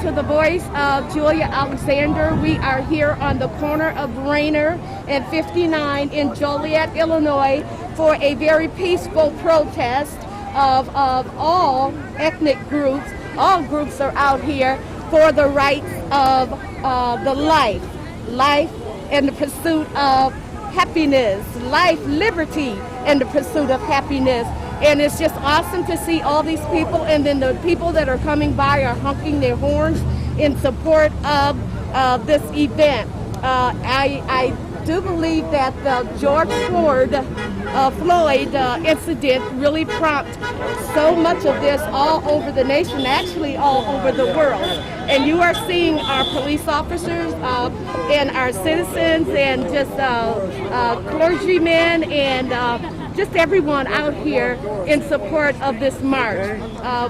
to the voice of Julia Alexander. We are here on the corner of Rainer and 59 in Joliet, Illinois, for a very peaceful protest of all ethnic groups. All groups are out here for the rights of the life and the pursuit of happiness, life, liberty, and the pursuit of happiness. And it's just awesome to see all these people, and then the people that are coming by are honking their horns in support of this event. I do believe that the George Floyd incident really prompted so much of this all over the nation, actually all over the world. And you are seeing our police officers and our citizens and just clergymen and just everyone out here in support of this march.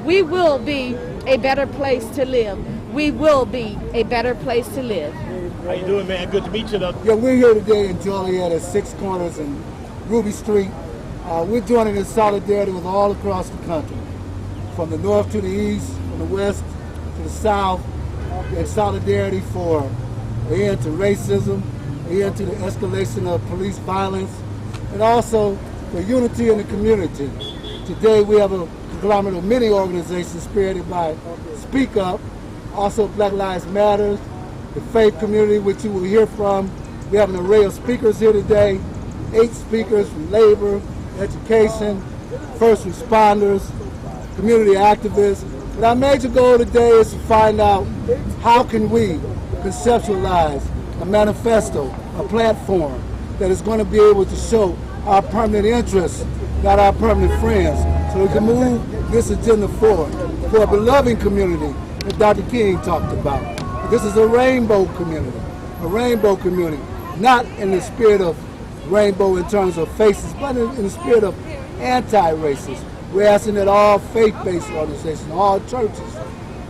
We will be a better place to live. We will be a better place to live. How you doing, man? Good to meet you. Yeah, we're here today in Joliet at 6 Corners and Ruby Street. We're joining in solidarity with all across the country, from the north to the east, from the west to the south, in solidarity for an end to racism, an end to the escalation of police violence, and also for unity in the community. Today we have a conglomerate of many organizations spearheaded by Speak Up, also Black Lives Matter, the faith community, which you will hear from. We have an array of speakers here today, 8 speakers from labor, education, first responders, community activists. But our major goal today is to find out how can we conceptualize a manifesto, a platform that is going to be able to show our permanent interests, not our permanent friends, so we can move this agenda forward for a beloved community that Dr. King talked about. This is a rainbow community, not in the spirit of rainbow in terms of faces, but in the spirit of anti-racist. We're asking that all faith-based organizations, all churches,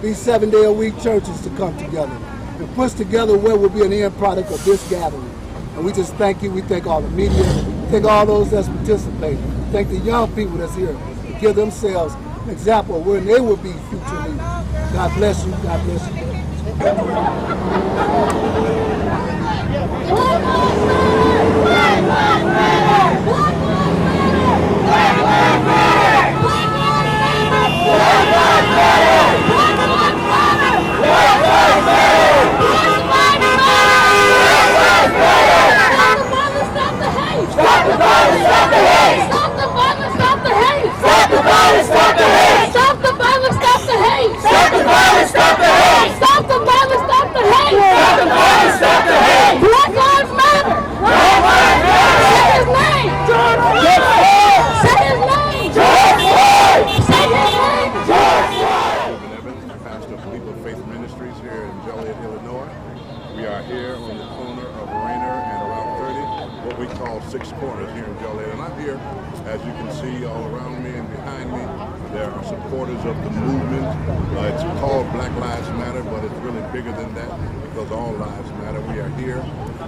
these 7-day-a-week churches to come together and push together what will be an end product of this gathering. And we just thank you. We thank all the media. We thank all those that's participating. We thank the young people that's here to give themselves an example of where they will be future leaders. God bless you. God bless you. We are here on the corner of Rainer and around 30, what we call 6 Corners here in Joliet. And I'm here, as you can see all around me and behind me, there are supporters of the movement. It's called Black Lives Matter, but it's really bigger than that because all lives matter. We are here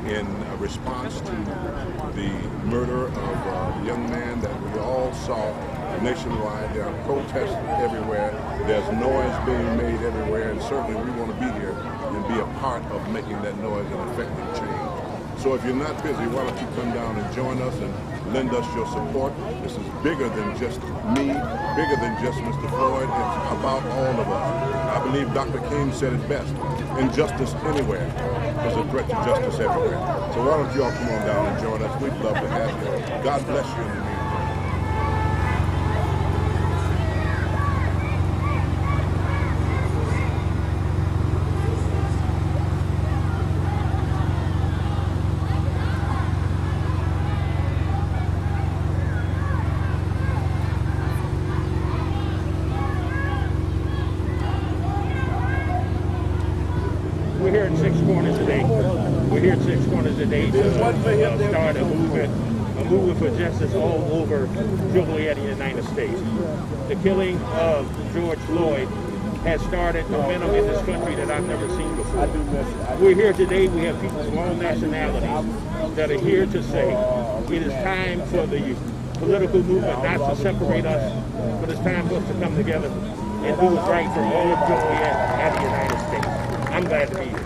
in response to the murder of a young man that we all saw nationwide. There are protests everywhere. There's noise being made everywhere, and certainly we want to be here and be a part of making that noise and affecting change. So if you're not busy, why don't you come down and join us and lend us your support. This is bigger than just me, bigger than just Mr. Floyd. It's about all of us. I believe Dr. King said it best. Injustice anywhere is a threat to justice everywhere. So why don't you all come on down and join us. We'd love to have you. God bless you in the meantime. We're here at 6 Corners today. We're here at 6 Corners today to start a movement for justice all over Joliet in the United States. The killing of George Floyd has started momentum in this country that I've never seen before. We're here today. We have people from all nationalities that are here to say it is time for the political movement not to separate us, but it's time for us to come together and do what's right for all of Joliet and the United States. I'm glad to be here.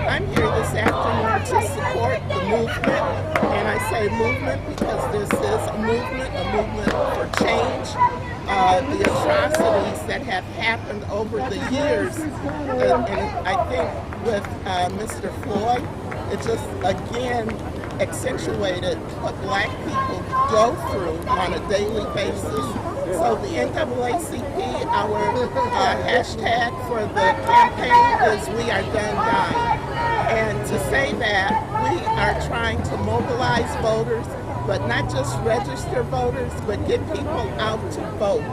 I'm here this afternoon to support the movement, and I say movement because this is a movement for change. The atrocities that have happened over the years, and I think with Mr. Floyd, it just again accentuated what black people go through on a daily basis. So the NAACP, our hashtag for the campaign is "We Are Done Dying." And to say that, we are trying to mobilize voters, but not just register voters, but get people out to vote.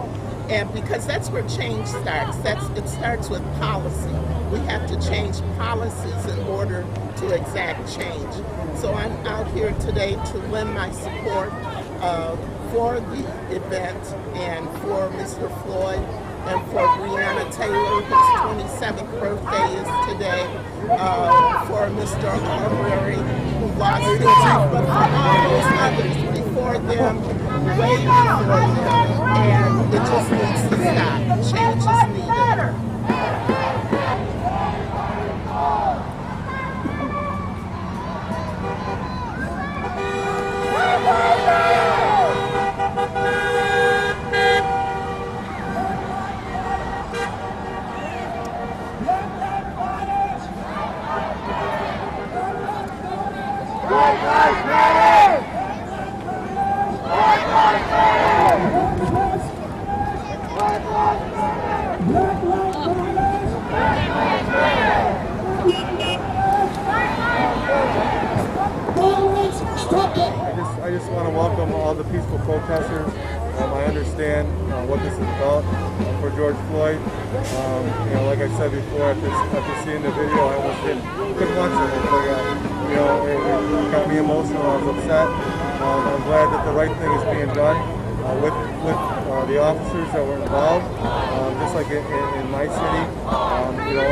And because that's where change starts. It starts with policy. We have to change policies in order to exact change. So I'm out here today to lend my support for the event and for Mr. Floyd and for Breonna Taylor, whose 27th birthday is today, for Mr. Arbery, who lost his life, but for all those others before them, way before them, and it just needs to stop. Change is needed. I just want to welcome all the peaceful protesters. I understand what this is about for George Floyd. Like I said before, after seeing the video, I almost couldn't watch it. It got me emotional. I was upset. I'm glad that the right thing is being done with the officers that were involved. Just like in my city,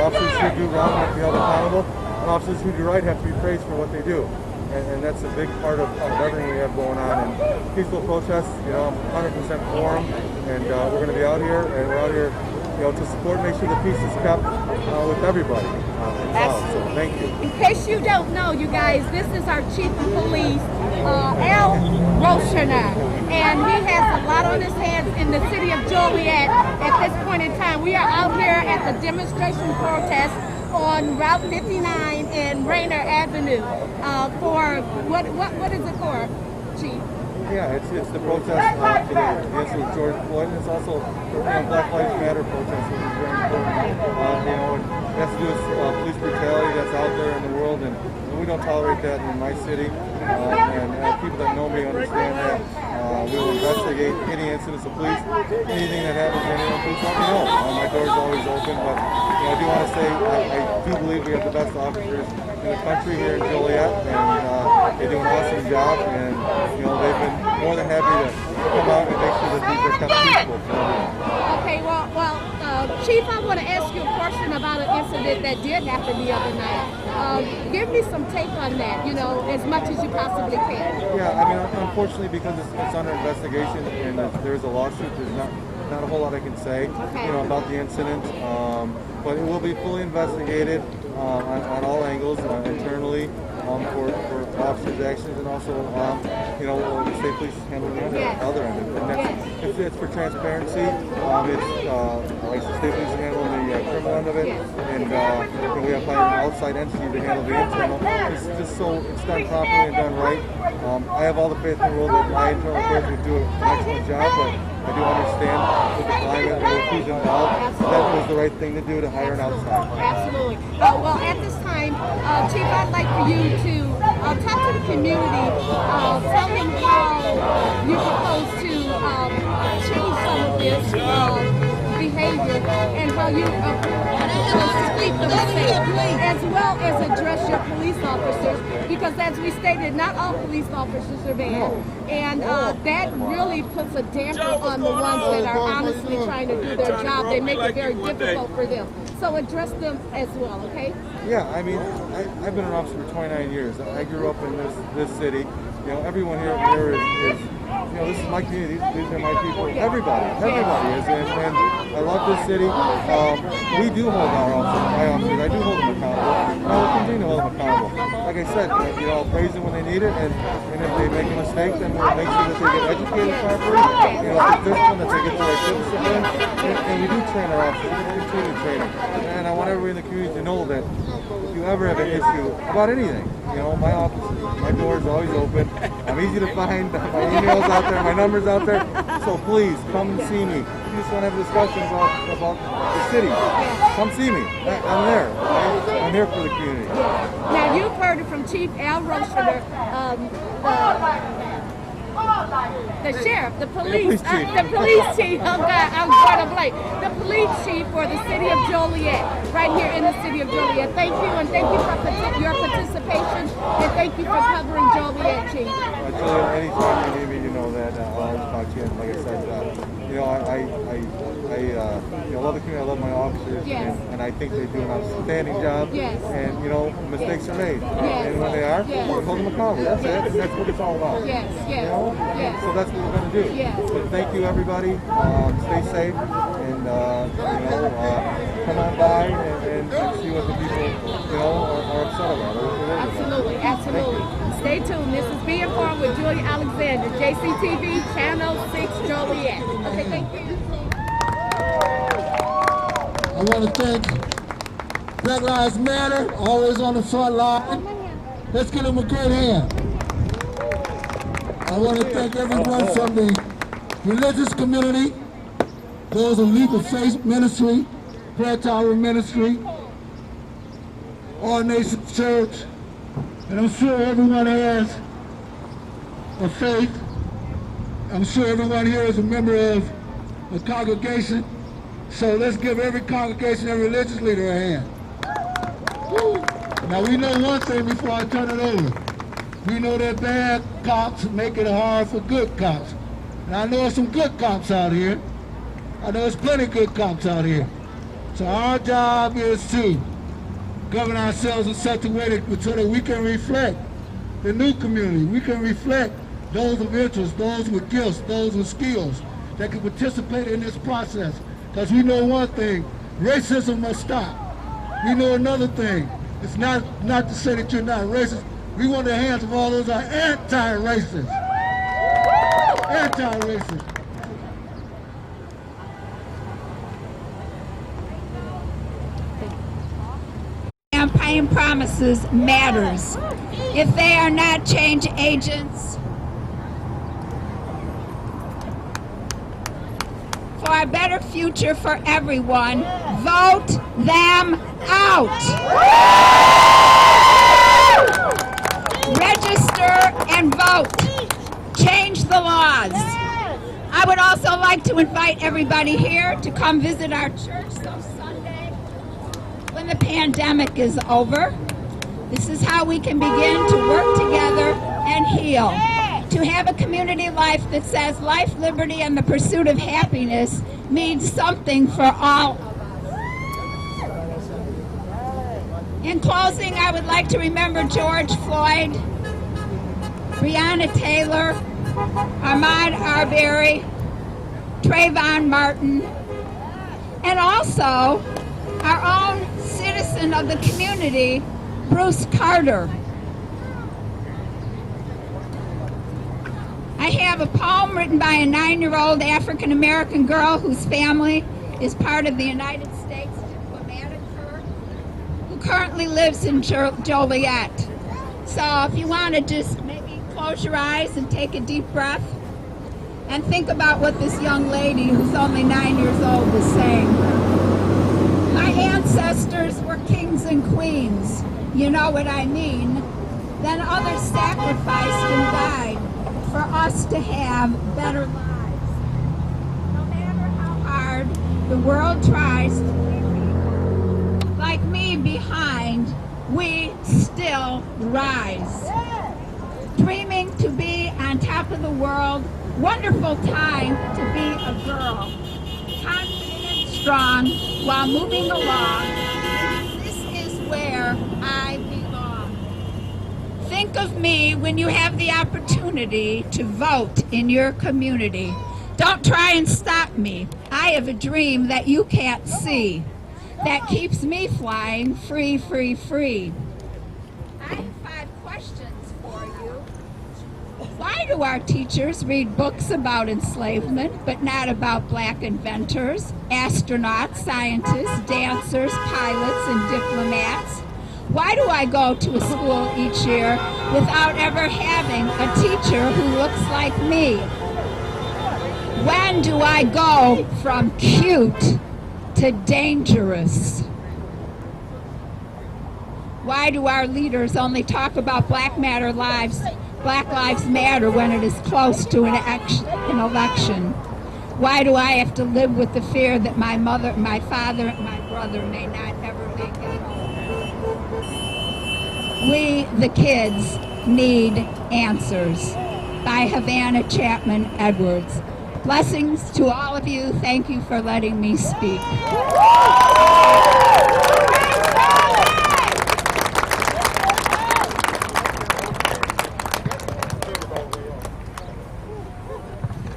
officers who do wrong have to be held accountable, and officers who do right have to be praised for what they do. And that's a big part of everything we have going on. And peaceful protests, I'm 100% for them. And we're going to be out here, and we're out here, to support, make sure the peace is kept with everybody involved. So thank you. In case you don't know, you guys, this is our chief of police, Al Roshner, and he has a lot on his hands in the city of Joliet at this point in time. We are out here at the demonstration protest on Route 59 and Rayner Avenue for what is it for, Chief? Yeah, it's the protest for the issue of George Floyd, and it's also Black Lives Matter protest, which is very important. It has to do with police brutality that's out there in the world, and we don't tolerate that in my city. And people that know me understand that. We will investigate any incidents of police, anything that happens to anyone. Please let me know. My door is always open, but I do want to say I do believe we have the best officers in the country here in Joliet, and they do an awesome job. And they've been more than happy to come out and make sure that these are kept peaceful for everyone. Okay, well, Chief, I want to ask you a question about an incident that did happen the other night. Give me some take on that, as much as you possibly can. Yeah, unfortunately, because it's under investigation and there's a lawsuit, there's not a whole lot I can say, about the incident. But it will be fully investigated on all angles, internally, for officers' actions, and also, the state police handling the other end. And it's for transparency. Like the state police handling the criminal end of it, and we have an outside entity to handle the internal. It's just so it's done properly and done right. I have all the faith in the world that my internal affairs would do an excellent job, but I do understand with the climate and with who's involved, that was the right thing to do, to hire an outside. Absolutely. Well, at this time, Chief, I'd like for you to talk to the community, tell them how you propose to change some of this behavior and how you propose to keep them safe, as well as address your police officers, because as we stated, not all police officers are bad, and that really puts a damper on the ones that are honestly trying to do their job. They make it very difficult for them. So address them as well, okay? Yeah, I mean, I've been an officer for 29 years. I grew up in this city. You know, everyone here is you know, this is my community. These are my people. Everybody is, and I love this city. We do hold my officers. I do hold them accountable. And I will continue to hold them accountable. Like I said, you know, I'll praise them when they need it, and if they make a mistake, then we'll make sure that they get educated properly. You know, the discipline that they get the right discipline, and we do train our officers. We continue training, and I want everybody in the community to know that if you ever have an issue about anything, you know, my office, my door is always open. I'm easy to find. My email's out there, my number's out there. So please come and see me. If you just want to have a discussion about the city, come see me. I'm there. I'm here for the community. Now you've heard it from Chief Al Rochester, the sheriff, the police chief. Oh God, I'm going to blank. The police chief for the city of Joliet, right here in the city of Joliet. Thank you, and thank you for your participation, and thank you for covering Joliet, Chief. Joliet, anytime you need me, you know that I'll always talk to you. And like I said, you know, I love the community. I love my officers, and I think they do an outstanding job. Yes. And you know, mistakes are made, Yes. and when they are, we'll hold them accountable. That's it. And that's what it's all about. Yes, yes, You know? yes. So that's what we're going to do. Yes. So thank you, everybody. Stay safe, and you know, come on by and see what the people, you know, are upset about. Or what they're worried Absolutely, about. absolutely. Stay tuned. This is Be Informed with Julia Alexander, JCTV, Channel 6, Joliet. Okay, thank you. I want to thank Black Lives Matter, always on the front line. Let's give them a great hand. I want to thank everyone from the religious community, those of Leap of Faith Ministry, Prayer Tower Ministry, All Nations Church, and I'm sure everyone has a faith. I'm sure everyone here is a member of a congregation. So let's give every congregation and religious leader a hand. Now we know one thing before I turn it over. We know that bad cops make it hard for good cops. And I know there's some good cops out here. I know there's plenty of good cops out here. So our job is to govern ourselves in such a way so that we can reflect the new community. We can reflect those of interest, those with gifts, those with skills that can participate in this process. Because we know one thing, racism must stop. We know another thing, it's not to say that you're not racist. We want the hands of all those who are anti-racist. Anti-racist. Campaign promises matters. If they are not change agents for a better future for everyone, vote them out. Register and vote. Change the laws. I would also like to invite everybody here to come visit our church this Sunday when the pandemic is over. This is how we can begin to work together and heal. To have a community life that says life, liberty, and the pursuit of happiness means something for all of us. In closing, I would like to remember George Floyd, Breonna Taylor, Ahmaud Arbery, Trayvon Martin, and also our own citizen of the community, Bruce Carter. I have a poem written by a 9-year-old African-American girl whose family is part of the United States Diplomatic Corps, who currently lives in Joliet. So if you want to just maybe close your eyes and take a deep breath and think about what this young lady who's only 9 years old is saying. My ancestors were kings and queens. You know what I mean. then others sacrificed and died for us to have better lives. No matter how hard the world tries to leave people like me behind, we still rise. Dreaming to be on top of the world, wonderful time to be a girl. Confident and strong while moving along. This is where I belong. Think of me when you have the opportunity to vote in your community. Don't try and stop me. I have a dream that you can't see that keeps me flying free, free, free. I have 5 questions for you. Why do our teachers read books about enslavement, but not about black inventors, astronauts, scientists, dancers, pilots, and diplomats? Why do I go to a school each year without ever having a teacher who looks like me? When do I go from cute to dangerous? Why do our leaders only talk about Black Lives Matter when it is close to an election? Why do I have to live with the fear that my mother, my father, and my brother may not ever make it home? We, the kids, need answers. By Havana Chapman Edwards. Blessings to all of you. Thank you for letting me speak.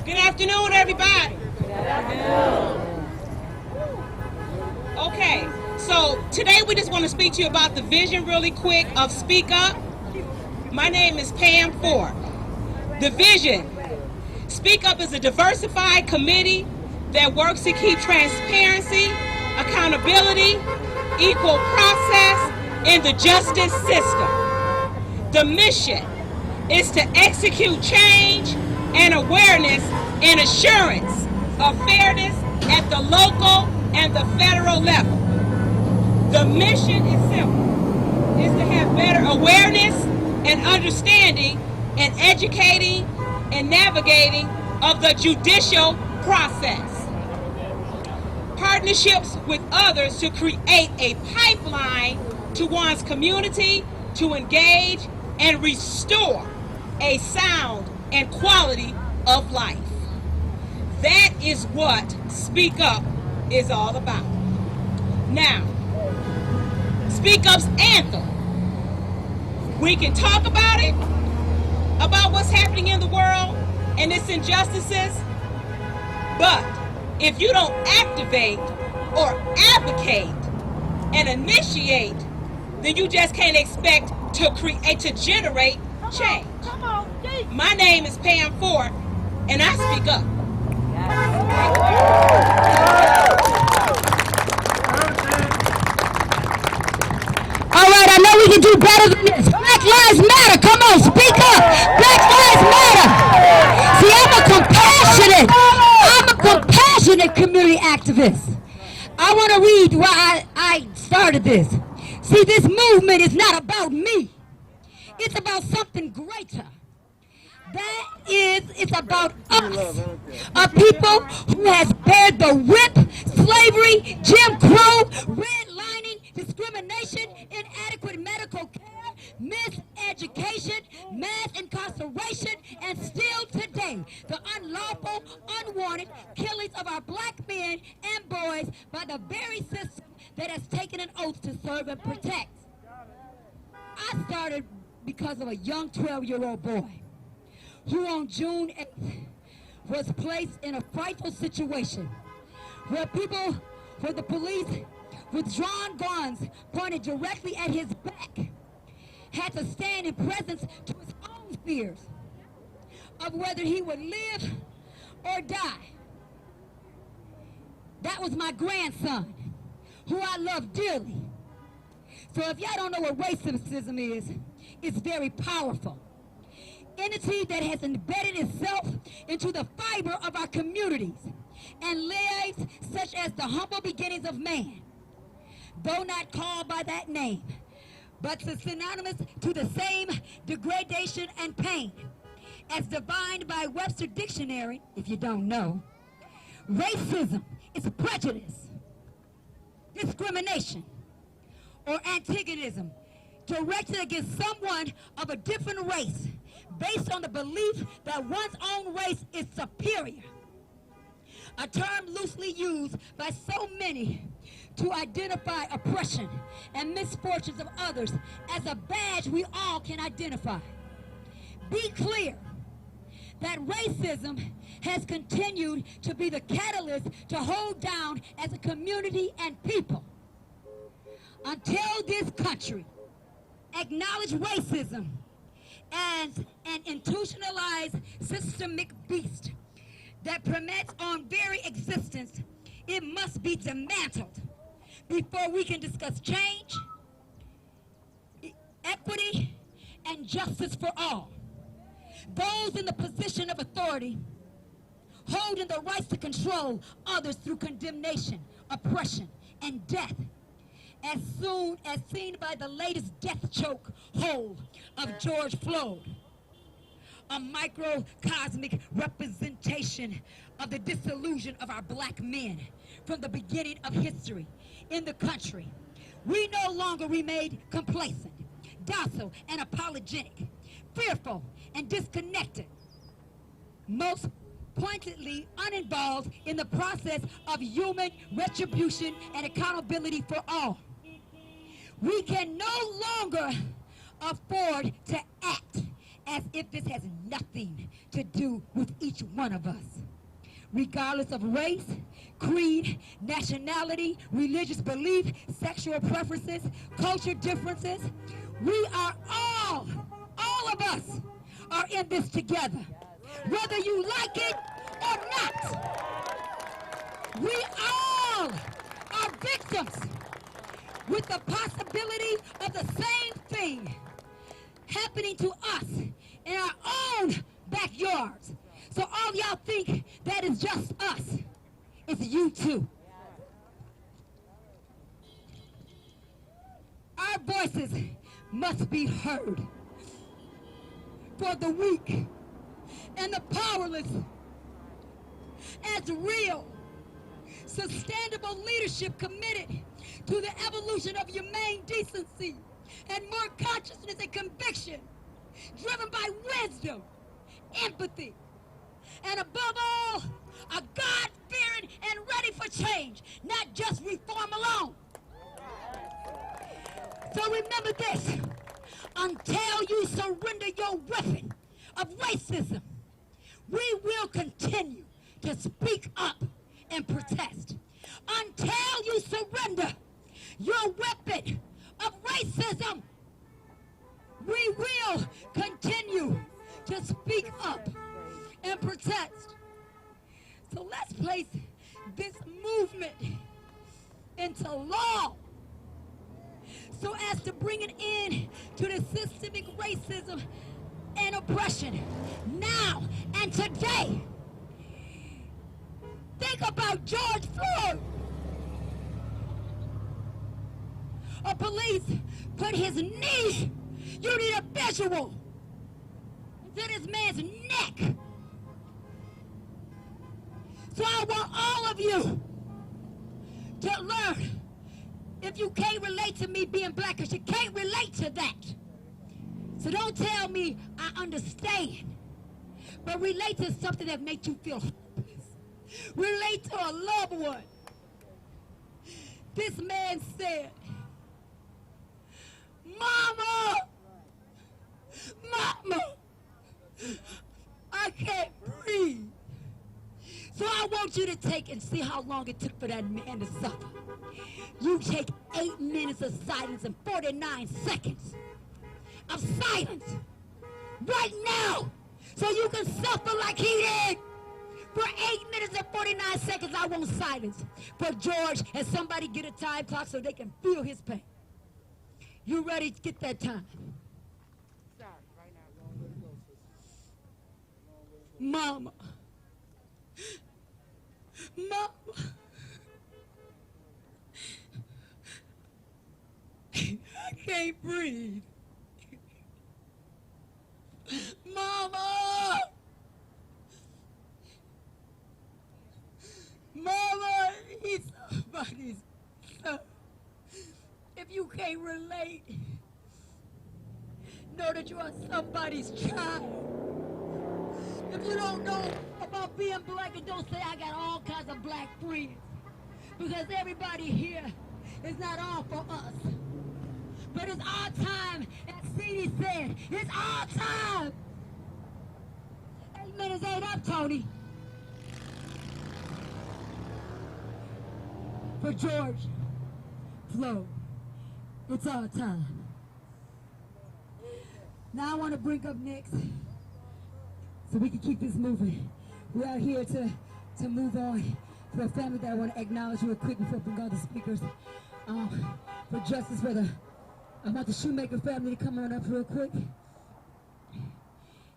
Good afternoon, everybody. Okay, so today we just want to speak to you about the vision really quick of Speak Up. My name is Pam Ford. The vision. Speak Up is a diversified committee that works to keep transparency, accountability, equal process in the justice system. The mission is to execute change and awareness and assurance of fairness at the local and the federal level. The mission is simple. It's to have better awareness and understanding and educating and navigating of the judicial process. Partnerships with others to create a pipeline to one's community to engage and restore a sound and quality of life. That is what Speak Up is all about. Now, Speak Up's anthem. We can talk about it, about what's happening in the world and its injustices, but if you don't activate or advocate and initiate, then you just can't expect to create, to generate change. My name is Pam Ford, and I speak up. All right, I know we can do better than this. Black Lives Matter. Come on, speak up. Black Lives Matter. See, I'm a compassionate community activist. I want to read why I started this. See, this movement is not about me. It's about something greater. That is, it's about us, a people who has bared the whip, slavery, Jim Crow, redlining, discrimination, inadequate medical care, miseducation, mass incarceration, and still today, the unlawful, unwanted killings of our black men and boys by the very system that has taken an oath to serve and protect. I started because of a young 12-year-old boy who on June 8th was placed in a frightful situation where the police with drawn guns pointed directly at his back had to stand in presence to his own fears of whether he would live or die. That was my grandson, who I love dearly. So if y'all don't know what racism is, it's very powerful. Entity that has embedded itself into the fiber of our communities and lives such as the humble beginnings of man. Though not called by that name, but is synonymous to the same degradation and pain. As defined by Webster Dictionary, if you don't know, racism is prejudice, discrimination, or antagonism directed against someone of a different race based on the belief that one's own race is superior. A term loosely used by so many to identify oppression and misfortunes of others as a badge we all can identify. Be clear that racism has continued to be the catalyst to hold down as a community and people. Until this country acknowledge racism as an institutionalized systemic beast that permits on very existence, it must be dismantled before we can discuss change, equity, and justice for all. Those in the position of authority holding the rights to control others through condemnation, oppression, and death, as soon as seen by the latest death choke hold of George Floyd, a microcosmic representation of the disillusion of our black men from the beginning of history in the country. We no longer remain complacent, docile, and apologetic, fearful and disconnected, most pointedly uninvolved in the process of human retribution and accountability for all. We can no longer afford to act as if this has nothing to do with each one of us. Regardless of race, creed, nationality, religious belief, sexual preferences, culture differences, we are all of us are in this together, whether you like it or not. We all are victims with the possibility of the same thing happening to us in our own backyards. So all y'all think that is just us. It's you too. Our voices must be heard. For the weak and the powerless, as real, sustainable leadership committed to the evolution of humane decency and more consciousness and conviction, driven by wisdom, empathy, and above all, a God-fearing and ready for change, not just reform alone. So remember this, until you surrender your weapon of racism, we will continue to speak up and protest. Until you surrender your weapon of racism, we will continue to speak up and protest. So let's place this movement into law so as to bring an end to the systemic racism and oppression now and today. Think about George Floyd. A police put his knee, you need a visual, to this man's neck. So I want all of you to learn. If you can't relate to me being black, because you can't relate to that. So don't tell me I understand. But relate to something that makes you feel hopeless. Relate to a loved one. This man said, Mama, Mama, I can't breathe. So I want you to take and see how long it took for that man to suffer. You take 8 minutes of silence and 49 seconds of silence right now so you can suffer like he did. For 8 minutes and 49 seconds, I want silence for George, and somebody get a time clock so they can feel his pain. You ready to get that time? Mama. Mama. I can't breathe. Mama! Mama, he's somebody's son. If you can't relate, know that you are somebody's child. If you don't know about being black, and don't say I got all kinds of black friends. Because everybody here is not all for us. But it's our time, as C.D. said, it's our time. 8 minutes ain't up, Tony. For George Floyd, it's our time. Now I want to bring up next, so we can keep this moving. We are here to move on. For a family that I want to acknowledge real quick before we bring on the speakers. For justice for I want the Shoemaker family to come on up real quick.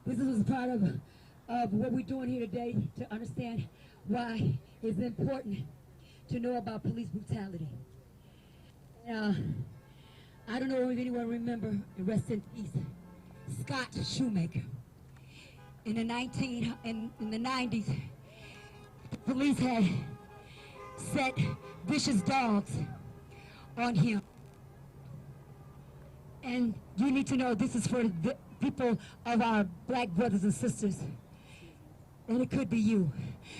This was part of what we're doing here today to understand why it's important to know about police brutality. I don't know if anyone remember, and rest in peace, Scott Shoemaker. In the 90s, the police had set vicious dogs on him. And you need to know this is for the people of our black brothers and sisters. And it could be you.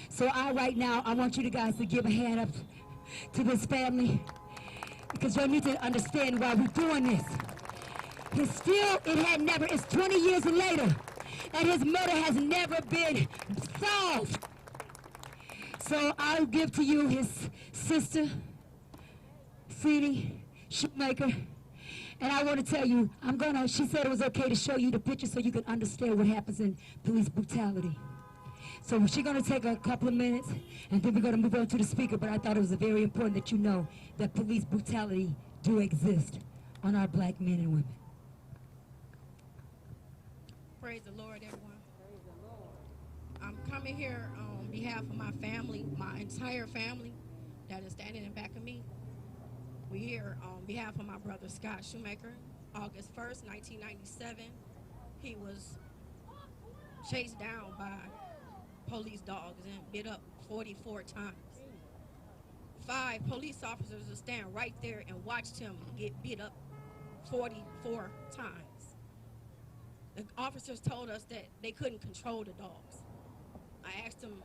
So right now, I want you guys to give a hand up to this family, because you need to understand why we're doing this. It's 20 years later, and his murder has never been solved. So I'll give to you his sister, Feeny Shoemaker. And I want to tell you, she said it was okay to show you the picture so you can understand what happens in police brutality. So she's going to take a couple of minutes, and then we're going to move on to the speaker. But I thought it was very important that you know that police brutality do exist on our black men and women. Praise the Lord, everyone. I'm coming here on behalf of my family, my entire family that is standing in back of me. We're here on behalf of my brother Scott Shoemaker. August 1st, 1997, he was chased down by police dogs and bit up 44 times. 5 police officers would stand right there and watched him get beat up 44 times. The officers told us that they couldn't control the dogs. I asked them,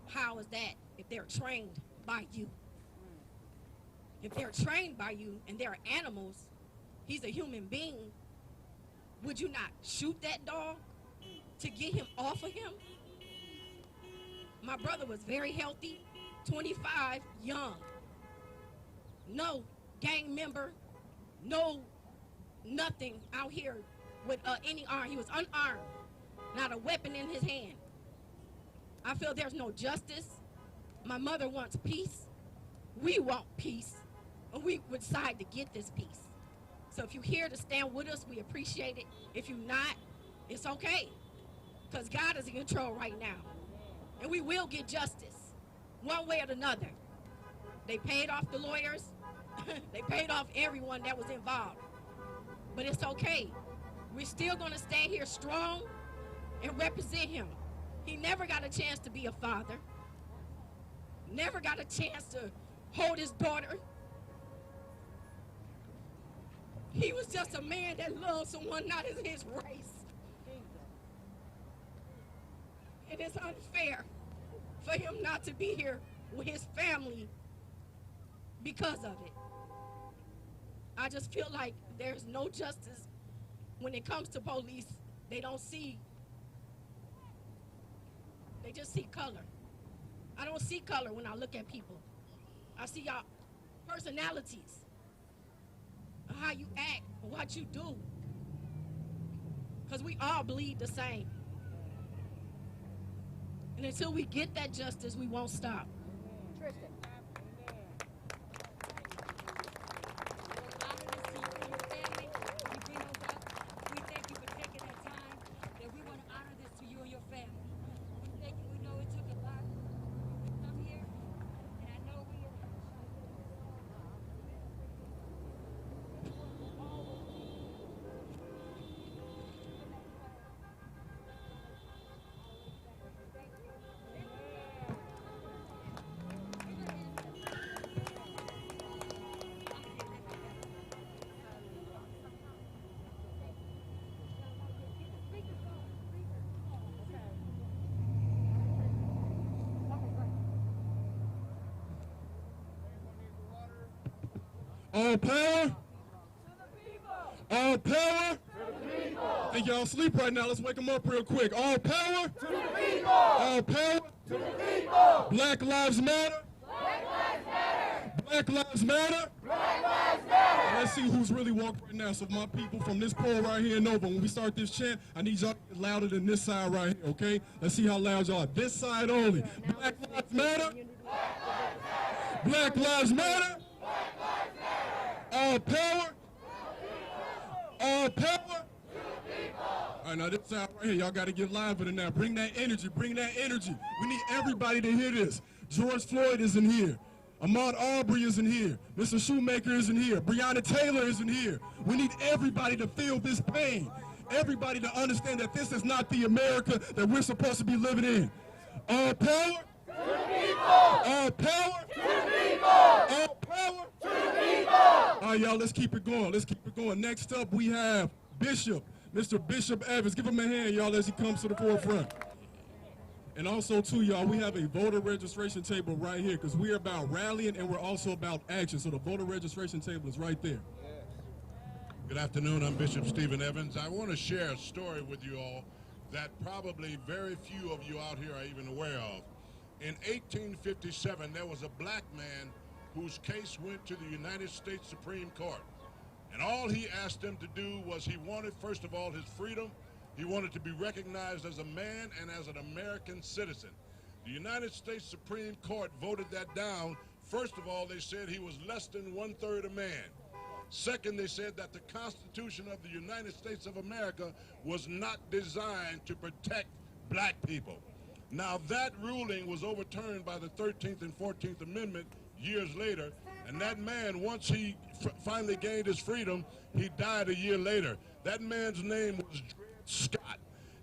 how is that if they're trained by you? If they're trained by you and they're animals, he's a human being, would you not shoot that dog to get him off of him? My brother was very healthy, 25, young. No gang member, no nothing out here with any arm. He was unarmed, not a weapon in his hand. I feel there's no justice. My mother wants peace. We want peace. And we would decide to get this peace. So if you're here to stand with us, we appreciate it. If you're not, it's okay. Because God is in control right now. And we will get justice, one way or another. They paid off the lawyers. They paid off everyone that was involved. But it's okay. We're still going to stand here strong and represent him. He never got a chance to be a father. Never got a chance to hold his daughter. He was just a man that loved someone not in his race. And it's unfair for him not to be here with his family because of it. I just feel like there's no justice when it comes to police. They don't see, they just see color. I don't see color when I look at people. I see y'all personalities, how you act, what you do. Because we all bleed the same. And until we get that justice, we won't stop. Tristan. All power? All power? I think y'all asleep right now. Let's wake them up real quick. All power? To the people! All power? To the people! Black lives matter? Black lives matter! Black lives matter? Black lives matter! Let's see who's really walking right now. So my people from this pole right here and over, when we start this chant, I need y'all to get louder than this side right here, okay? Let's see how loud y'all are. This side only. Black lives matter? Black lives matter? Black lives matter! All power? All power? All right, now this side right here, y'all got to get live with it now. Bring that energy, bring that energy. We need everybody to hear this. George Floyd isn't here. Ahmaud Arbery isn't here. Mr. Shoemaker isn't here. Breonna Taylor isn't here. We need everybody to feel this pain. Everybody to understand that this is not the America that we're supposed to be living in. All power? To the people! All power? To the people! All power? To the people! All right, y'all, let's keep it going. Let's keep it going. Next up, we have Bishop, Mr. Bishop Evans. Give him a hand, y'all, as he comes to the forefront. And also, too, y'all, we have a voter registration table right here because we're about rallying and we're also about action. So the voter registration table is right there. Good afternoon. I'm Bishop Stephen Evans. I want to share a story with you all that probably very few of you out here are even aware of. In 1857, there was a black man whose case went to the United States Supreme Court. And all he asked them to do was he wanted, first of all, his freedom. He wanted to be recognized as a man and as an American citizen. The United States Supreme Court voted that down. First of all, they said he was less than 1/3 a man. Second, they said that the Constitution of the United States of America was not designed to protect black people. Now, that ruling was overturned by the 13th and 14th Amendment years later, and that man, once he finally gained his freedom, he died a year later. That man's name was Dred Scott.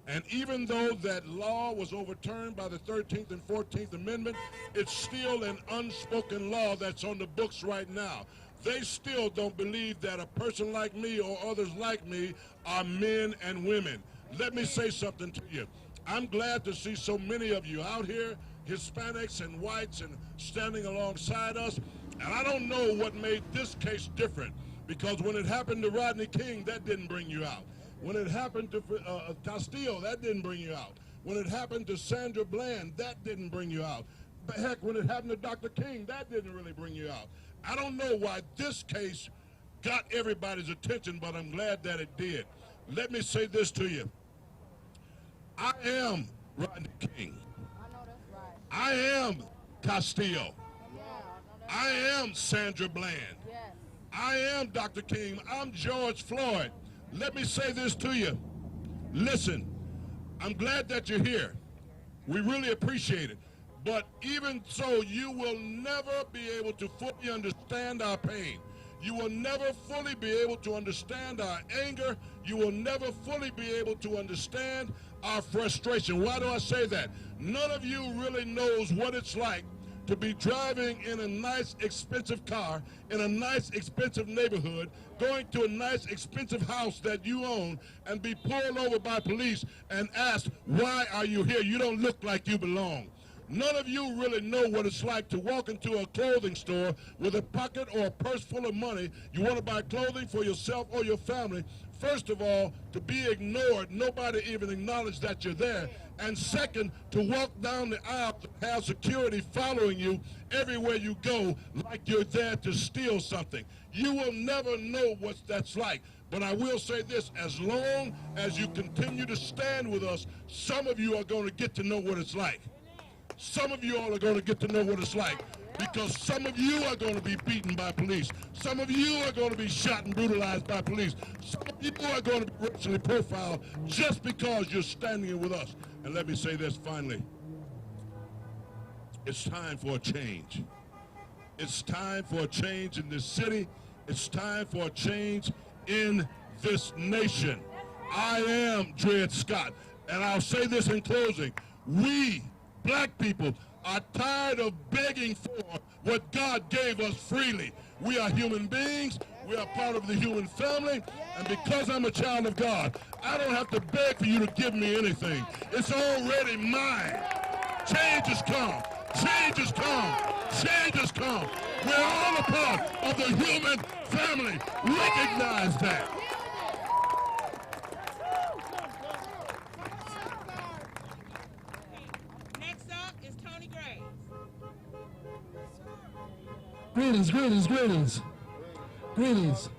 And even though that law was overturned by the 13th and 14th Amendment, it's still an unspoken law that's on the books right now. They still don't believe that a person like me or others like me are men and women. Let me say something to you. I'm glad to see so many of you out here, Hispanics and whites, and standing alongside us. And I don't know what made this case different, because when it happened to Rodney King, that didn't bring you out. When it happened to Castillo, that didn't bring you out. When it happened to Sandra Bland, that didn't bring you out. But heck, when it happened to Dr. King, that didn't really bring you out. I don't know why this case got everybody's attention, but I'm glad that it did. Let me say this to you. I am Rodney King. I am Castillo. I am Sandra Bland. I am Dr. King. I'm George Floyd. Let me say this to you. Listen, I'm glad that you're here. We really appreciate it. But even so, you will never be able to fully understand our pain. You will never fully be able to understand our anger. You will never fully be able to understand our frustration. Why do I say that? None of you really knows what it's like to be driving in a nice, expensive car, in a nice, expensive neighborhood, going to a nice, expensive house that you own, and be pulled over by police and asked, why are you here? You don't look like you belong. None of you really know what it's like to walk into a clothing store with a pocket or a purse full of money. You want to buy clothing for yourself or your family. First of all, to be ignored, nobody even acknowledged that you're there. And second, to walk down the aisle to have security following you everywhere you go like you're there to steal something. You will never know what that's like. But I will say this, as long as you continue to stand with us, some of you are going to get to know what it's like. Some of you all are going to get to know what it's like, because some of you are going to be beaten by police. Some of you are going to be shot and brutalized by police. Some of you are going to be racially profiled just because you're standing with us. And let me say this finally. It's time for a change. It's time for a change in this city. It's time for a change in this nation. I am Dred Scott, and I'll say this in closing. We, black people, are tired of begging for what God gave us freely. We are human beings. We are part of the human family. And because I'm a child of God, I don't have to beg for you to give me anything. It's already mine. Change has come. Change has come. Change has come. We're all a part of the human family. Recognize that. Next up is Tony Graves. Greetings, greetings, greetings. Greetings.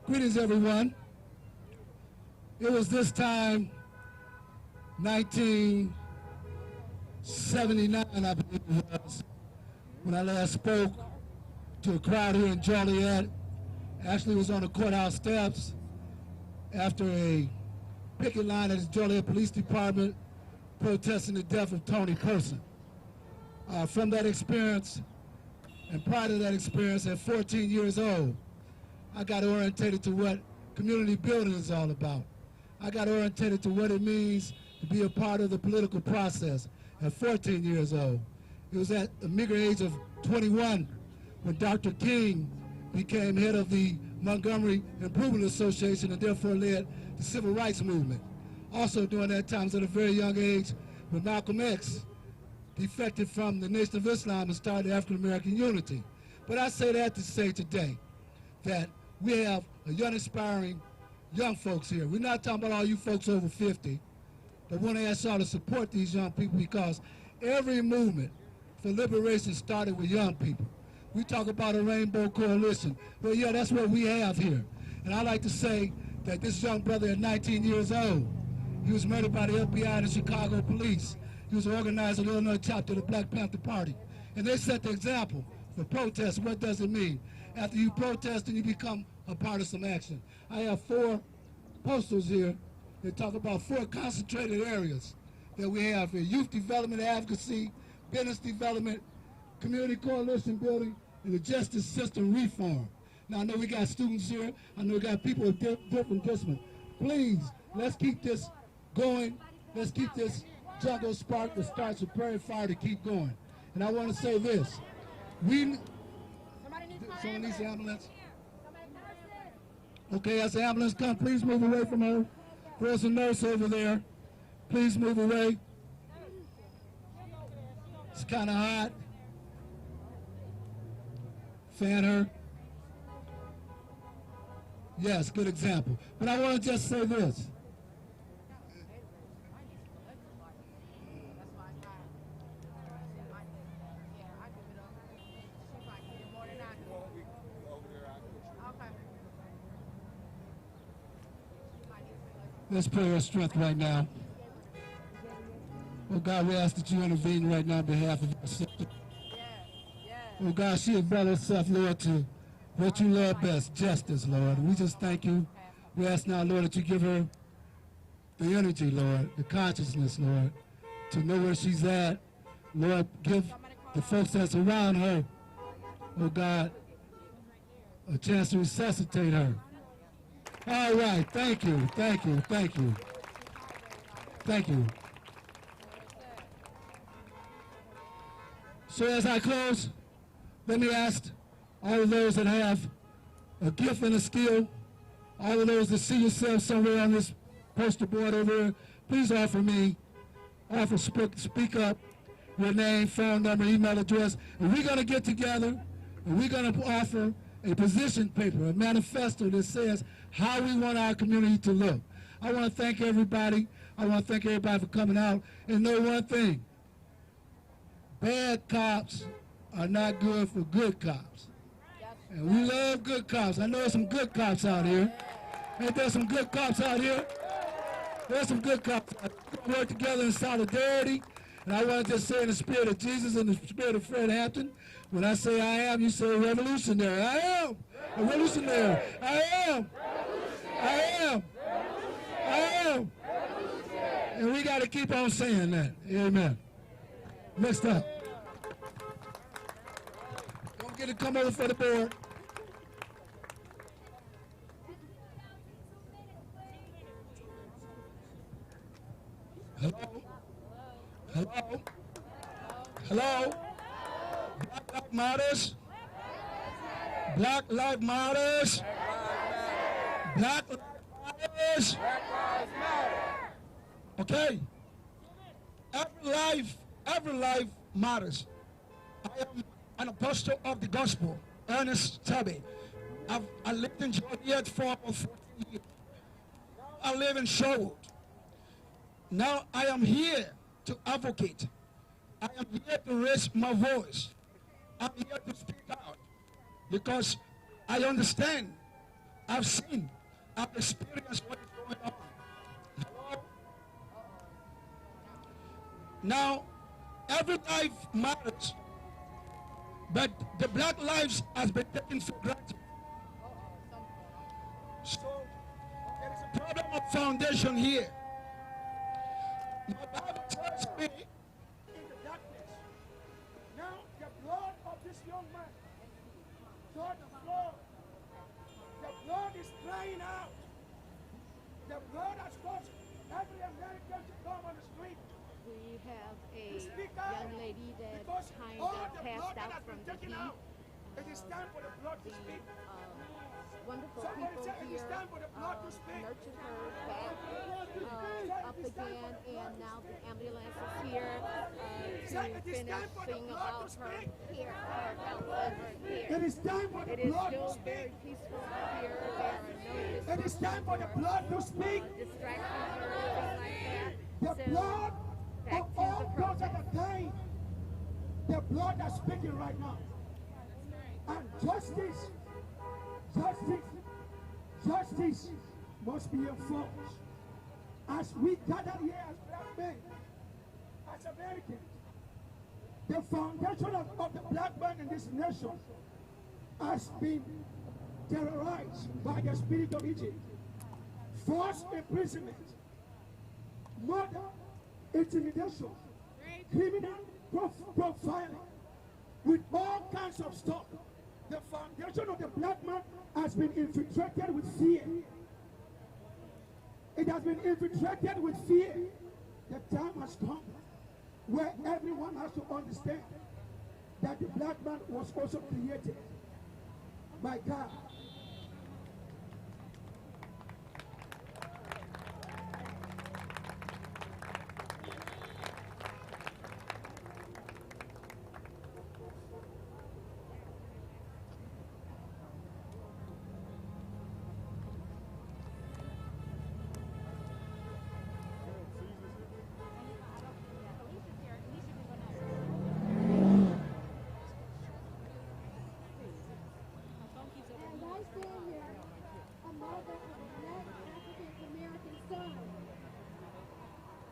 Greetings, everyone. It was this time, 1979, I believe it was, when I last spoke to a crowd here in Joliet. Actually, it was on the courthouse steps after a picket line at the Joliet Police Department protesting the death of Tony Person. From that experience, and prior to that experience, at 14 years old, I got orientated to what community building is all about. I got orientated to what it means to be a part of the political process at 14 years old. It was at the meager age of 21 when Dr. King became head of the Montgomery Improvement Association and therefore led the civil rights movement. Also during that time, at a very young age, when Malcolm X defected from the Nation of Islam and started African American Unity. But I say that to say today that we have a young, inspiring young folks here. We're not talking about all you folks over 50, but we want to ask y'all to support these young people because every movement for liberation started with young people. We talk about a rainbow coalition. Well, yeah, that's what we have here. And I like to say that this young brother at 19 years old, he was murdered by the FBI and the Chicago police. He was organized in the Illinois chapter of the Black Panther Party. And they set the example for protest. What does it mean? After you protest, then you become a part of some action. I have 4 posters here that talk about 4 concentrated areas that we have here: youth development, advocacy, business development, community coalition building, and the justice system reform. Now, I know we got students here. I know we got people of different disciplines. Please, let's keep this going. Let's keep this jungle spark that starts with Prairie Fire to keep going. And I want to say this. Someone needs the ambulance? Okay, as the ambulance comes, please move away from her. There's a nurse over there. Please move away. It's kind of hot. Fan her. Yes, good example. But I want to just say this. Let's pray our strength right now. Oh God, we ask that you intervene right now on behalf of our sister. Oh God, she availed herself, Lord, to what you love best, justice, Lord. We just thank you. We ask now, Lord, that you give her the energy, Lord, the consciousness, Lord, to know where she's at. Lord, give the folks that's around her, oh God, a chance to resuscitate her. All right, thank you, thank you, thank you. Thank you. So as I close, let me ask all of those that have a gift and a skill, all of those that see yourself somewhere on this poster board over here, please speak up, your name, phone number, email address, and we're going to get together and we're going to offer a position paper, a manifesto that says how we want our community to look. I want to thank everybody. I want to thank everybody for coming out. And know one thing, bad cops are not good for good cops. And we love good cops. I know there's some good cops out here. Ain't there some good cops out here? There's some good cops out here. We work together in solidarity. And I want to just say in the spirit of Jesus and the spirit of Fred Hampton, when I say I am, you say revolutionary. I am a revolutionary. I am. I am. I am. And we got to keep on saying that. Amen. Next up. Don't get to come over for the board. Hello? Hello? Hello? Black Lives Matters? Black Lives Matters? Black Lives Matters? Okay. Every life every life matters. I am an apostle of the gospel, Ernest Tubby. I lived in Joliet for about 14 years. I live in Sherwood. Now I am here to advocate. I am here to raise my voice. I'm here to speak out because I understand, I've seen, I've experienced what is going on. Now, every life matters, but the black lives has been taken for granted. So, there is a problem of foundation here. My Bible tells me in the darkness. Now, the blood of this young man, George Floyd, the blood is crying out. The blood has caused every American to come on the street. We have a young lady that kind of passed out from the heat. It is time for the blood to speak. Wonderful Somebody people said it is here time for the blood to speak. nurtured her back up again, and now the ambulance is here to finish seeing about her care, her health, and her care. It is time for the It is blood to still speak. very peaceful here. There are no It is time for the blood to speak. distractions or anything like that. The So, blood back of to all the those that protest. are dying. The blood that's speaking right now. And justice must be enforced. As we gather here as black men, as Americans, the foundation of the black man in this nation has been terrorized by the spirit of Egypt. Forced imprisonment, murder, intimidation, criminal profiling, with all kinds of stuff. The foundation of the black man has been infiltrated with fear. It has been infiltrated with fear. The time has come where everyone has to understand that the black man was also created by God.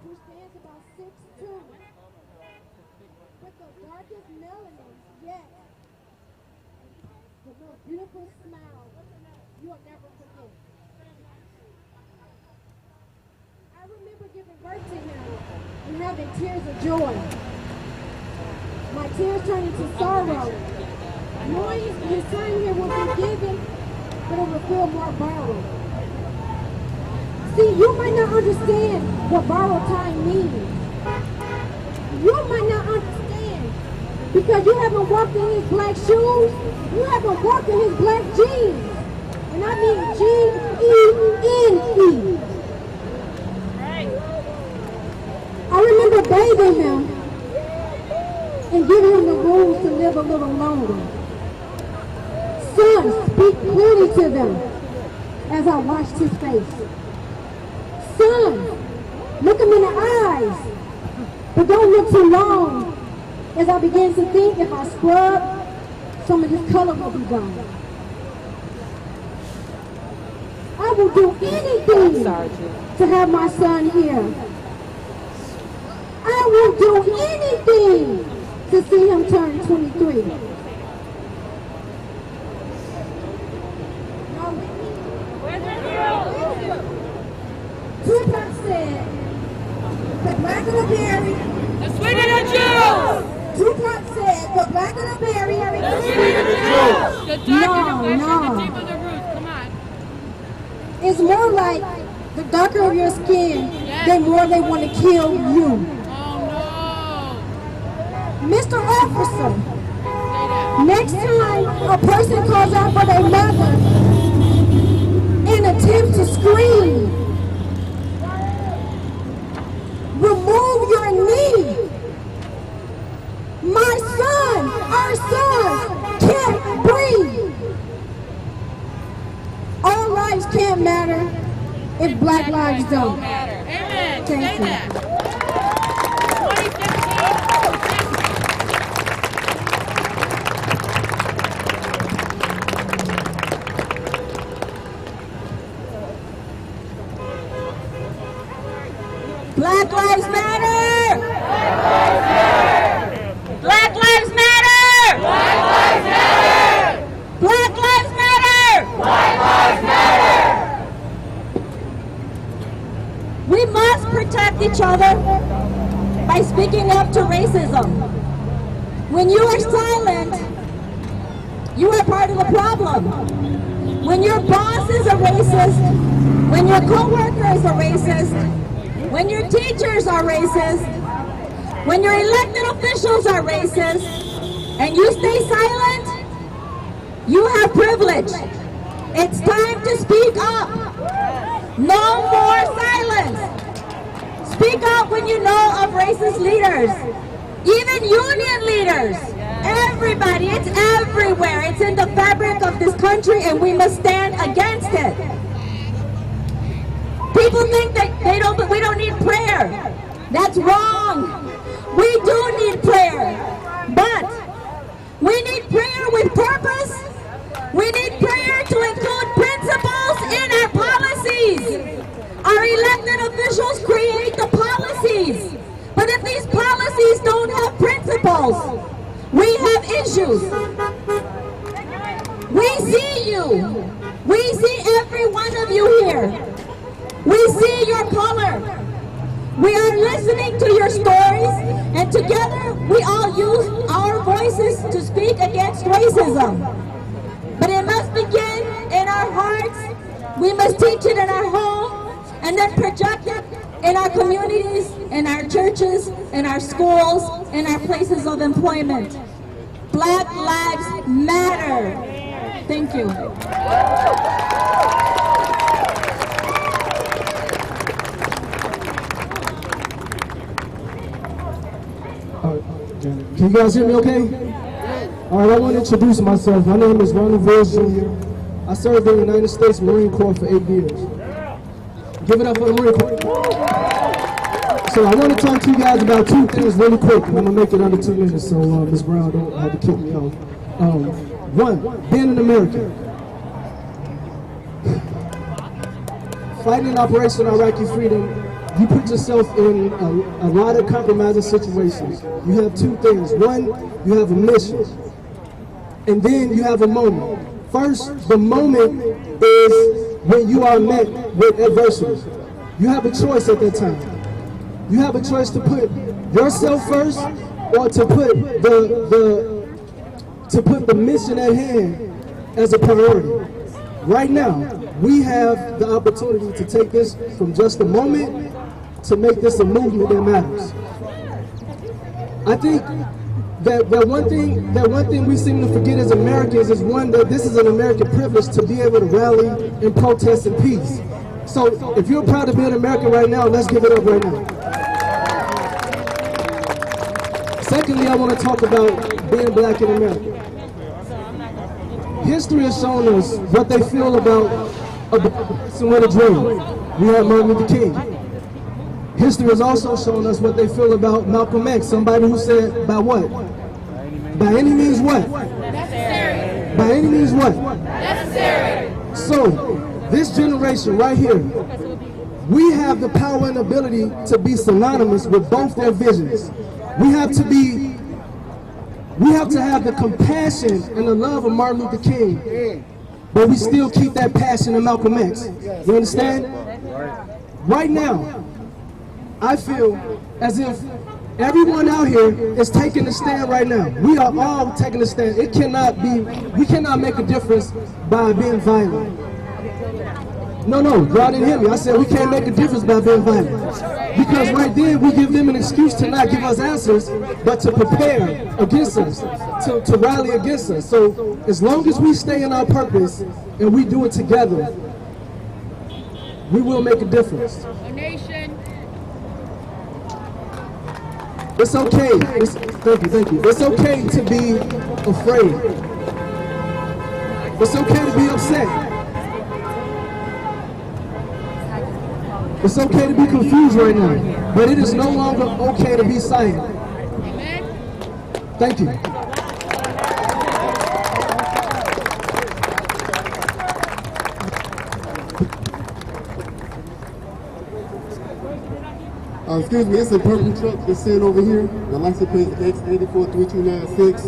Who stands about 6'2", with the darkest melanin yet, the most beautiful smile you'll never forget. I remember giving birth to him and having tears of joy. My tears turned into sorrow, knowing his time here will be given, but it will feel more borrowed. See, you might not understand what borrowed time means. You might not understand because you haven't walked in his black shoes. You haven't walked in his black jeans. And I mean G-E-N-E. I remember bathing him and giving him the rules to live a little longer. Son, speak clearly to them as I washed his face. Son, look him in the eyes, but don't look too long, as I began to think if I scrub, some of this color will be gone. I will do anything to have my son here. I will do anything to see him turn 23. Tupac said, the blacker the berry, the sweeter the juice. Tupac said, the blacker the berry, the sweeter the juice. The darker the flesh, the deeper the roots. Come on. It's more like the darker of your skin, the more they want to kill you. Oh no. Mr. Officer, next time a person calls out for their mother and attempts to scream, remove your knee matter if Black lives don't. Amen. Thank Say you. that. 2015. Black lives matter! Black Lives Matter! Black lives matter! We must protect each other by speaking up to racism. When you are silent, you are part of the problem. When your boss is a racist, when your coworkers are racist, when your teachers are racist, when your elected officials are racist, and you stay silent, you have privilege. It's time to speak up. No more silence. Speak up when you know of racist leaders, even union leaders. Everybody, it's everywhere. It's in the fabric of this country, and we must stand against it. People think that we don't need prayer. That's wrong. We do need prayer, but we need prayer with purpose. We need prayer to include principles in our policies. Our elected officials create the policies, but if these policies don't have principles, we have issues. We see you. We see every one of you here. We see your color. We are listening to your stories, and together we all use our voices to speak against racism. But it must begin in our hearts. We must teach it in our home, and then project it in our communities, in our churches, in our schools, in our places of employment. Black lives matter. Thank you. Can you guys hear me okay? All right, I want to introduce myself. My name is Ronald Vills Jr. I served in the United States Marine Corps for 8 years. Give it up for the Marine Corps. So I want to talk to you guys about two things really quick. I'm going to make it under 2 minutes so Ms. Brown don't have to kick me off. One, being an American. Fighting in Operation Iraqi Freedom, you put yourself in a lot of compromising situations. You have two things. One, you have a mission, and then you have a moment. First, the moment is when you are met with adversity. You have a choice at that time. You have a choice to put yourself first, or to put the mission at hand as a priority. Right now, we have the opportunity to take this from just a moment to make this a movement that matters. I think that one thing we seem to forget as Americans is one, that this is an American privilege to be able to rally and protest in peace. So if you're proud to be an American right now, let's give it up right now. Secondly, I want to talk about being black in America. History has shown us what they feel about a person with a dream. We have Martin Luther King. History has also shown us what they feel about Malcolm X, somebody who said, by what? By any means what? Necessary. By any means what? Necessary. So, this generation right here, we have the power and ability to be synonymous with both their visions. We have to have the compassion and the love of Martin Luther King, but we still keep that passion in Malcolm X. You understand? Right now, I feel as if everyone out here is taking a stand right now. We are all taking a stand. We cannot make a difference by being violent. No, y'all didn't hear me. I said we can't make a difference by being violent. Because right then we give them an excuse to not give us answers, but to prepare against us, to rally against us. So as long as we stay in our purpose and we do it together, we will make a difference. It's okay. Thank you. It's okay to be afraid. It's okay to be upset. It's okay to be confused right now, but it is no longer okay to be silent. Thank you. Excuse me, it's a purple truck that's sitting over here. The license plate is X843296.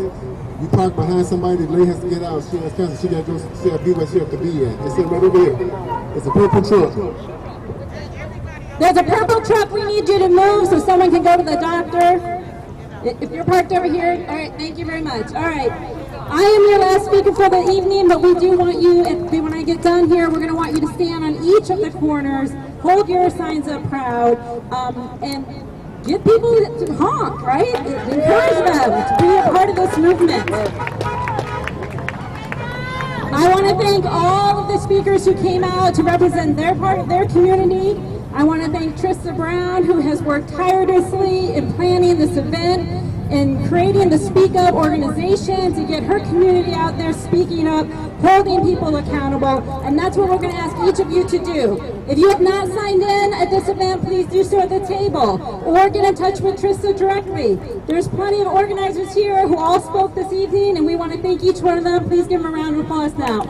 You park behind somebody, the lady has to get out. She has cancer. She got to go. She got to be where she has to be at. It's sitting right over here. It's a purple truck. There's a purple truck. We need you to move so someone can go to the doctor. If you're parked over here, all right, thank you very much. All right, I am your last speaker for the evening, but we do want you, when I get done here, we're going to want you to stand on each of the corners, hold your signs up proud, and get people to honk, right? Encourage them to be a part of this movement. I want to thank all of the speakers who came out to represent their part of their community. I want to thank Trista Brown, who has worked tirelessly in planning this event and creating the Speak Up organization to get her community out there speaking up, holding people accountable, and that's what we're going to ask each of you to do. If you have not signed in at this event, please do so at the table, or get in touch with Trista directly. There's plenty of organizers here who all spoke this evening, and we want to thank each one of them. Please give them a round of applause now.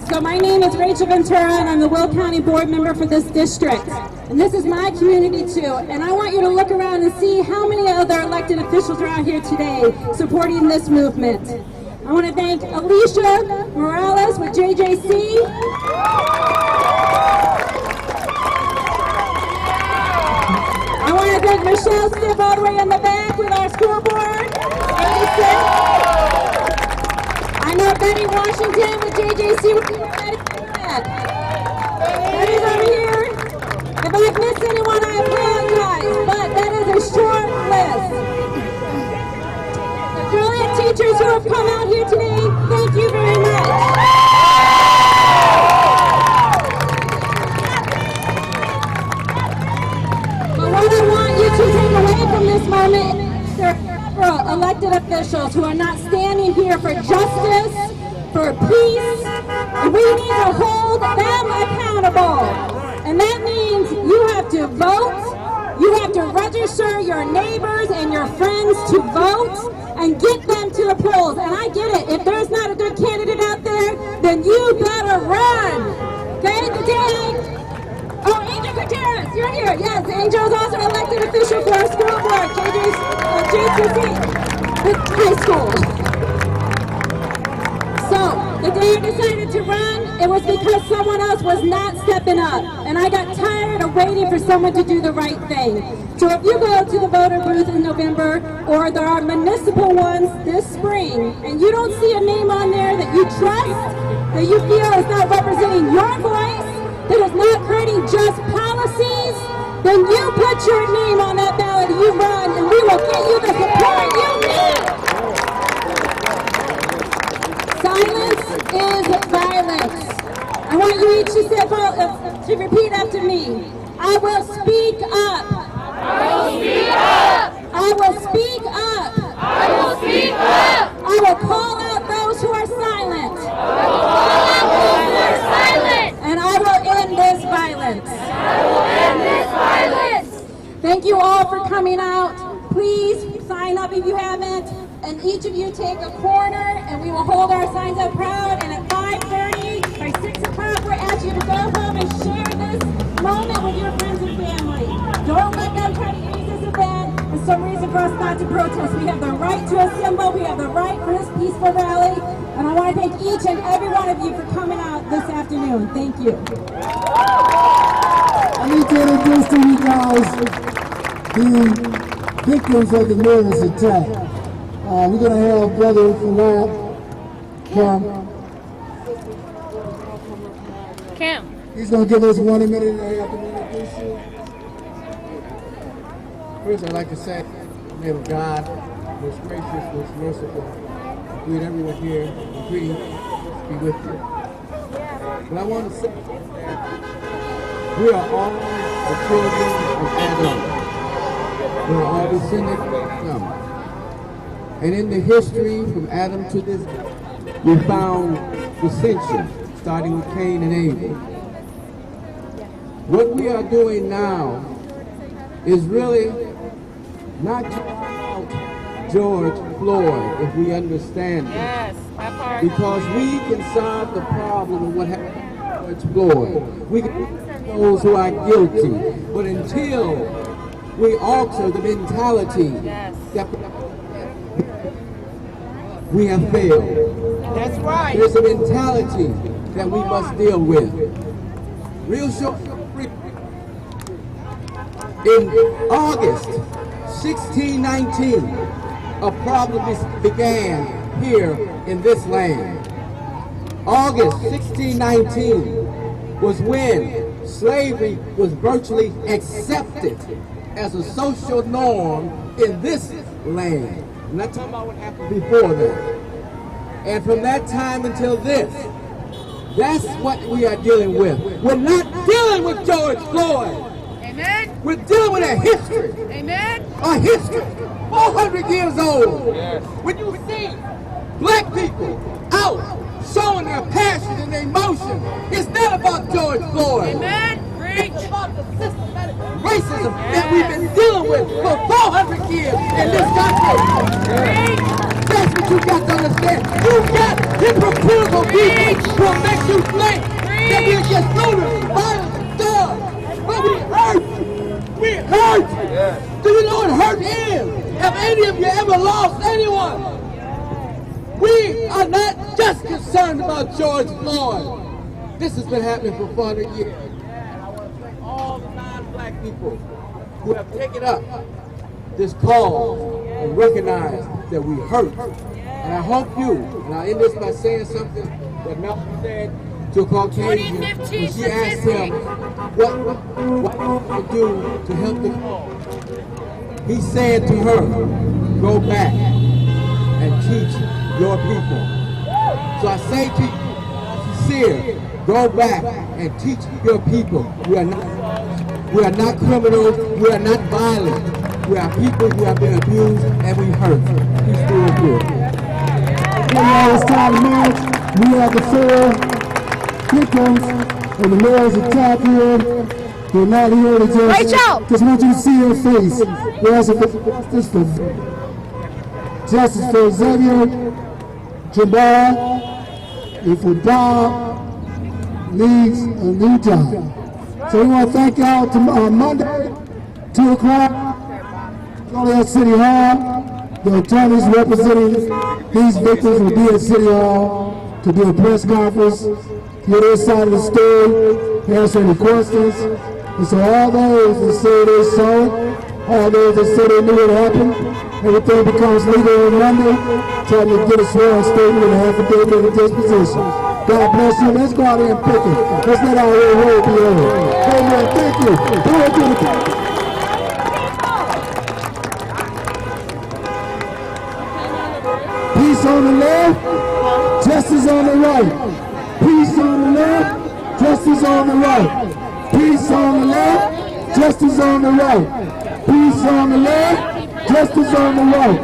So my name is Rachel Ventura, and I'm the Will County Board member for this district. And this is my community too. And I want you to look around and see how many other elected officials are out here today supporting this movement. I want to thank Alicia Morales with JJC. I want to thank Michelle Stibb all the way in the back with our school board. I know Betty Washington with JJC with Betty. Betty's over here. If I've missed anyone, I apologize, but that is a short list. The Joliet teachers who have come out here today, thank you very much. But what I want you to take away from this moment is there are several elected officials who are not standing here for justice, for peace, and we need to hold them accountable. And that means you have to vote, you have to register your neighbors and your friends to vote, and get them to the polls. And I get it, if there's not a good candidate out there, then you better run. Okay, today, oh, Angel Gutierrez, you're here. Yes, Angel is also an elected official for our school board, JCC, high school. So, the day I decided to run, it was because someone else was not stepping up. And I got tired of waiting for someone to do the right thing. So if you go to the voter booth in November, or there are municipal ones this spring, and you don't see a name on there that you trust, that you feel is not representing your voice, that is not creating just policies, then you put your name on that ballot and you run, and we will get you the support you need. Silence is violence. I want you each to repeat after me. I will speak up. I will speak up. I will speak up. I will speak up. I will call out those who are silent. I will call out those who are silent. And I will end this violence. I will end this violence. Thank you all for coming out. Please sign up if you haven't. And each of you take a corner, and we will hold our signs up proud. And at 5:30, by 6 o'clock, we're asking you to go home and share this moment with your friends and family. Don't let them try to use this event as some reason for us not to protest. We have the right to assemble. We have the right for this peaceful rally. And I want to thank each and every one of you for coming out this afternoon. Thank you. I need to introduce to you guys the victims of the murderous attack. We're going to have Brother Fawad come. Cam. He's going to give us 1 minute and a half to introduce you. First, I'd like to say, may of God, most gracious, most merciful, greet everyone here, and greetings be with you. But I want to say that we are all the children of Adam. We are all descended from them. And in the history from Adam to this, we found dissension, starting with Cain and Abel. What we are doing now is really not about George Floyd, if we understand it. Yes, that part. Because we can solve the problem of what happened to George Floyd. We can those who are guilty. But until we alter the mentality that we have failed. That's right. There's a mentality that we must deal with. Real short. In August 1619, a problem began here in this land. August 1619 was when slavery was virtually accepted as a social norm in this land. I'm not talking about what happened before that. And from that time until this, that's what we are dealing with. We're not dealing with George Floyd. Amen. We're dealing with a history. Amen. A history 400 years old. Yes. When you see black people out showing their passion and their emotion, it's not about George Floyd. Amen. Preach. It's about the systematic racism that we've been dealing with for 400 years in this country. That's what you got to understand. You got hypocritical people who will make you think that we're just looters, violent, and thugs. But we hurt. We hurt. Do you know what hurt is? Have any of you ever lost anyone? We are not just concerned about George Floyd. This has been happening for 400 years. And I want to thank all the non-black people who have taken up this cause and recognize that we hurt. And I hope you, and I'll end this by saying something that Malcolm said to a Caucasian when she asked him what to do to help the cause. He said to her, go back and teach your people. So I say to you, sincere, go back and teach your people. We are not criminals, we are not violent. We are people who have been abused and we hurt. Peace be with you. It's time to march. We have the four victims and the mayor's attack here. They're not here to just want you to see your face. We're asking for justice for Xavier, Jabbar, and for Bob needs a new job. So we want to thank y'all on Monday, 2 o'clock, Joliet City Hall. The attorneys representing these victims will be at City Hall to do a press conference, hear their side of the story, answer any questions. And so all those that say they saw it, all those that say they knew it happened, everything becomes legal on Monday. Tell them to get a sworn statement and a affidavit of disposition. God bless you. Let's go out there and pick it. Let's let our real word be over. Amen. Thank you. Glory to the King. Peace on the left, justice on the right. Peace on the left, justice on the right. Peace on the left, justice on the right. Peace on the left, justice on the right.